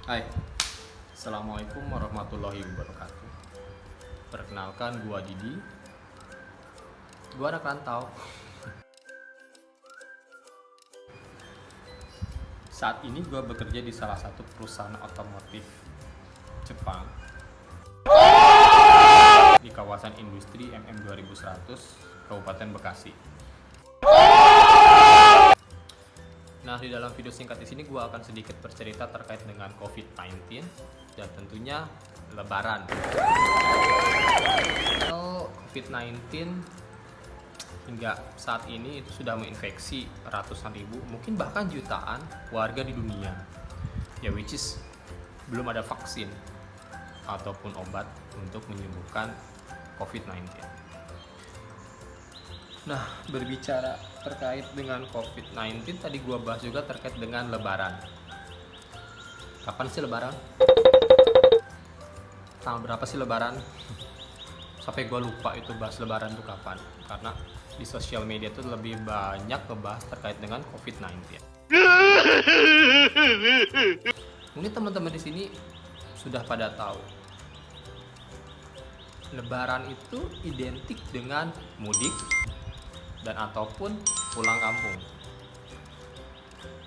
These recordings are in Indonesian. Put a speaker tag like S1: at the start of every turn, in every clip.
S1: Hai, Assalamualaikum warahmatullahi wabarakatuh. Perkenalkan, gua Didi. Gua anak rantau. Saat ini gua bekerja di salah satu perusahaan otomotif Jepang di kawasan industri MM 2100, Kabupaten Bekasi. Nah, di dalam video singkat di sini gue akan sedikit bercerita terkait dengan COVID-19 dan tentunya Lebaran. COVID-19 hingga saat ini itu sudah menginfeksi ratusan ribu, mungkin bahkan jutaan warga di dunia. Ya, which is belum ada vaksin ataupun obat untuk menyembuhkan COVID-19. Nah, berbicara terkait dengan COVID-19, tadi gua bahas juga terkait dengan Lebaran. Kapan sih Lebaran? Tanggal berapa sih Lebaran? Sampai gua lupa itu bahas Lebaran itu kapan. Karena di sosial media itu lebih banyak ngebahas terkait dengan COVID-19. Mungkin teman-teman di sini sudah pada tahu. Lebaran itu identik dengan mudik dan ataupun pulang kampung.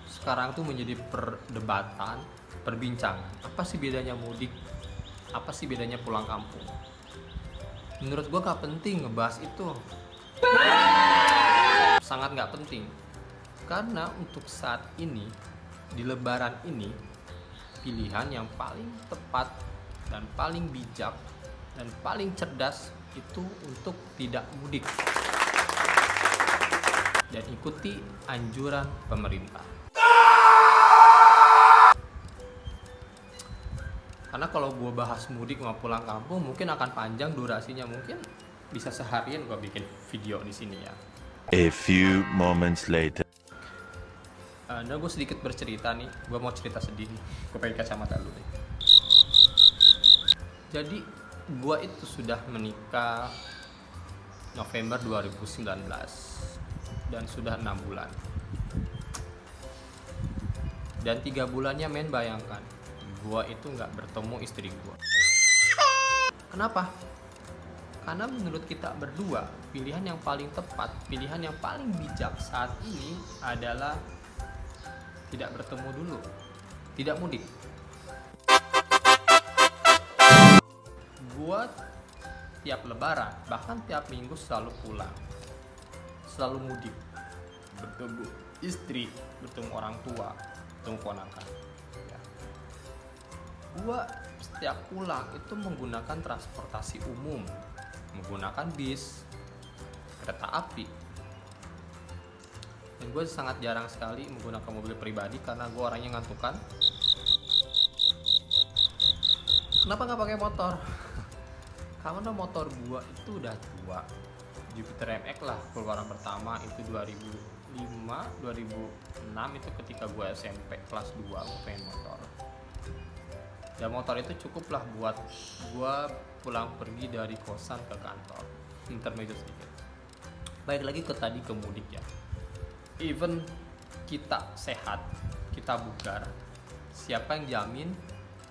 S1: Sekarang tuh menjadi perdebatan, perbincangan. Apa sih bedanya mudik? Apa sih bedanya pulang kampung? Menurut gua gak penting ngebahas itu. Sangat gak penting. Karena untuk saat ini, di Lebaran ini, pilihan yang paling tepat dan paling bijak dan paling cerdas itu untuk tidak mudik dan ikuti anjuran pemerintah. Karena kalau gue bahas mudik mau pulang kampung mungkin akan panjang durasinya, mungkin bisa seharian gue bikin video di sini ya.
S2: A few moments later.
S1: Nah, gue sedikit bercerita nih, gue mau cerita sedih nih. Gue pakai kacamata dulu nih. Jadi gue itu sudah menikah November 2019 dan sudah 6 bulan. Dan 3 bulannya men, bayangkan gua itu nggak bertemu istri gua. Kenapa? Karena menurut kita berdua, pilihan yang paling tepat, pilihan yang paling bijak saat ini adalah tidak bertemu dulu, tidak mudik. Gua tiap lebaran, bahkan tiap minggu selalu pulang, selalu mudik, bertemu istri, bertemu orang tua, bertemu ponakan ya. Gua setiap pulang itu menggunakan transportasi umum, menggunakan bis, kereta api, dan gue sangat jarang sekali menggunakan mobil pribadi karena gue orangnya ngantukan. Kenapa nggak pakai motor? Karena motor gue itu udah tua, Jupiter MX lah keluaran pertama itu 2005, 2006 itu ketika gue SMP kelas 2 gue pengen motor. Dan motor itu cukup lah buat gue pulang pergi dari kosan ke kantor. Intermezzo sedikit. Baik lagi ke tadi ke mudik ya. Even kita sehat, kita bugar, siapa yang jamin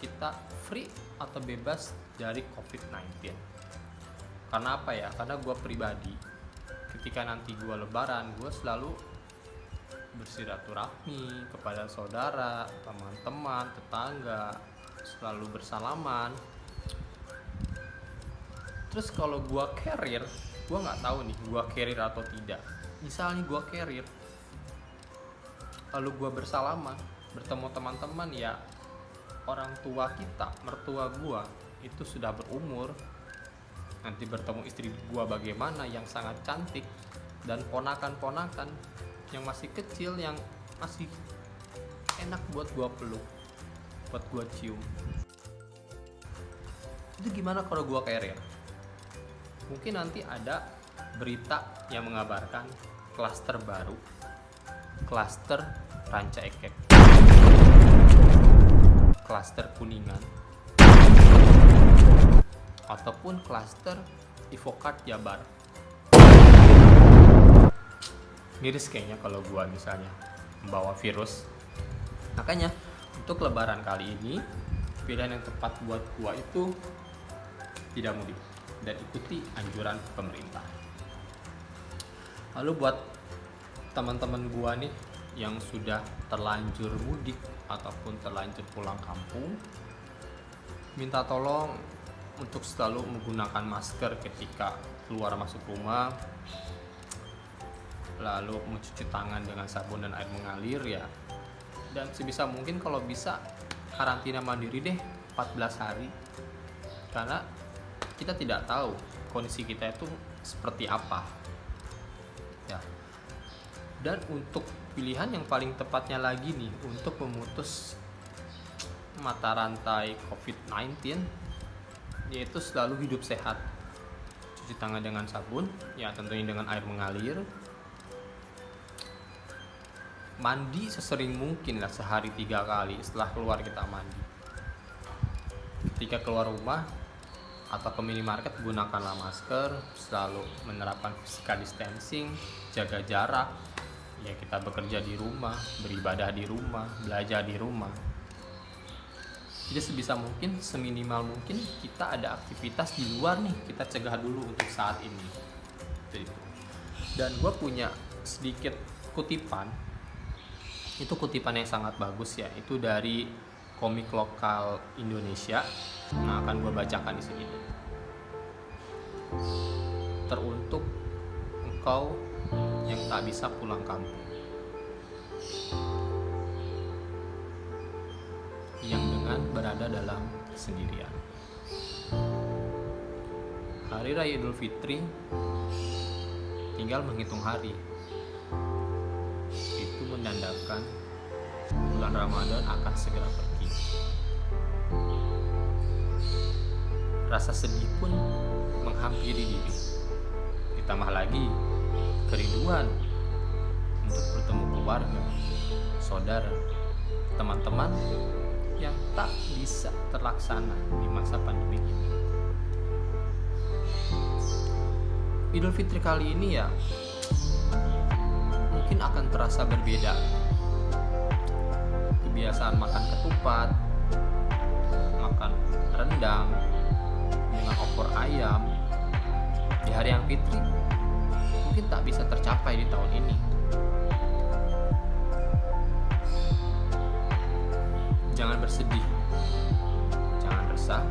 S1: kita free atau bebas dari COVID-19? Karena apa ya? Karena gue pribadi, ketika nanti gue lebaran, gue selalu bersilaturahmi kepada saudara, teman-teman, tetangga, selalu bersalaman. Terus kalau gue carrier, gue nggak tahu nih gue carrier atau tidak. Misalnya gue carrier, lalu gue bersalaman, bertemu teman-teman, ya orang tua kita, mertua gue itu sudah berumur. Nanti bertemu istri gua bagaimana yang sangat cantik, dan ponakan-ponakan yang masih kecil yang masih enak buat gua peluk, buat gua cium. Itu gimana kalau gua carrier? Mungkin nanti ada berita yang mengabarkan klaster baru, klaster Ranca Ekek, klaster Kuningan, ataupun klaster Ivocard Jabar. Miris kayaknya kalau gua misalnya membawa virus. Makanya untuk lebaran kali ini pilihan yang tepat buat gua itu tidak mudik dan ikuti anjuran pemerintah. Lalu buat teman-teman gua nih yang sudah terlanjur mudik ataupun terlanjur pulang kampung, minta tolong untuk selalu menggunakan masker ketika keluar masuk rumah, lalu mencuci tangan dengan sabun dan air mengalir ya, dan sebisa mungkin kalau bisa karantina mandiri deh 14 hari, karena kita tidak tahu kondisi kita itu seperti apa ya. Dan untuk pilihan yang paling tepatnya lagi nih untuk memutus mata rantai COVID-19, yaitu selalu hidup sehat, cuci tangan dengan sabun ya, tentunya dengan air mengalir, mandi sesering mungkin lah, sehari 3 kali setelah keluar kita mandi. Ketika keluar rumah atau ke minimarket gunakanlah masker, selalu menerapkan physical distancing, jaga jarak ya. Kita bekerja di rumah, beribadah di rumah, belajar di rumah, jadi sebisa mungkin, seminimal mungkin kita ada aktivitas di luar nih, kita cegah dulu untuk saat ini gitu. Dan gue punya sedikit kutipan, itu kutipan yang sangat bagus ya, itu dari komik lokal Indonesia. Nah, akan gue bacakan di sini. Teruntuk engkau yang tak bisa pulang kampung, yang dengan berada dalam kesendirian. Hari Raya Idul Fitri tinggal menghitung hari. Itu menandakan bulan Ramadan akan segera pergi. Rasa sedih pun menghampiri diri. Ditambah lagi kerinduan untuk bertemu keluarga, saudara, teman-teman yang tak bisa terlaksana di masa pandemi ini. Idul Fitri kali ini ya mungkin akan terasa berbeda. Kebiasaan makan ketupat, makan rendang dengan opor ayam di hari yang fitri mungkin tak bisa tercapai di tahun ini. Jangan bersedih, jangan resah,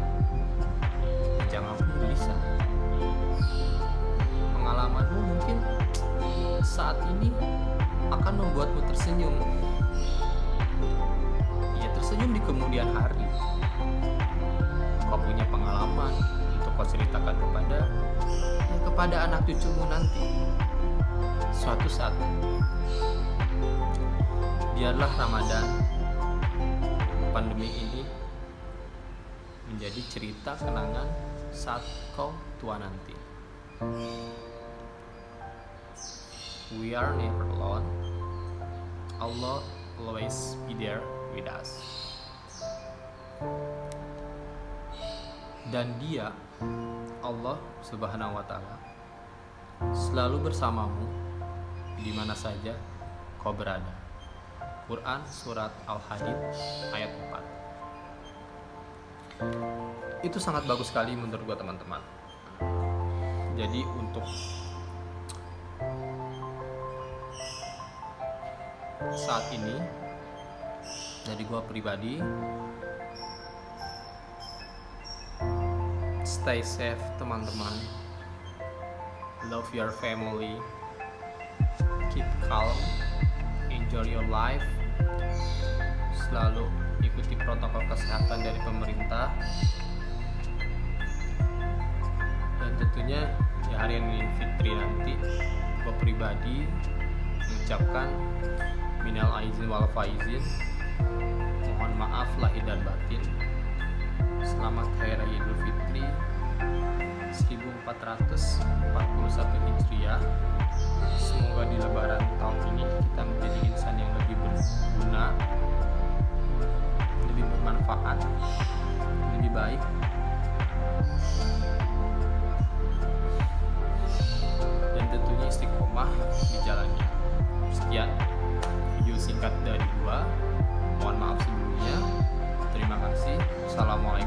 S1: jangan pun gelisah. Pengalamanmu mungkin saat ini akan membuatmu tersenyum. Ya, tersenyum di kemudian hari. Kau punya pengalaman untuk kau ceritakan kepada anak cucumu nanti. Suatu saat, biarlah Ramadan pandemi ini menjadi cerita kenangan saat kau tua nanti. We are never alone. Allah always be there with us. Dan Dia, Allah Subhanahu wa Ta'ala, selalu bersamamu di mana saja kau berada. Quran surat Al-Hadid ayat 4. Itu sangat bagus sekali menurut gua, teman-teman. Jadi untuk saat ini dari gua pribadi, stay safe teman-teman, love your family, keep calm, enjoy your life, selalu ikuti protokol kesehatan dari pemerintah, dan tentunya di hari Idul Fitri nanti gue pribadi mengucapkan minal aizin wal faizin, mohon maaf lahir dan batin. Selamat Hari Raya Idul Fitri 1441 Hijriah. Semoga di Lebaran tahun ini kita menjadi insan yang lebih berguna, lebih bermanfaat, lebih baik, dan tentunya istiqomah di jalannya. Sekian video singkat dari gua. Mohon maaf sebelumnya. Terima kasih. Wassalamualaikum.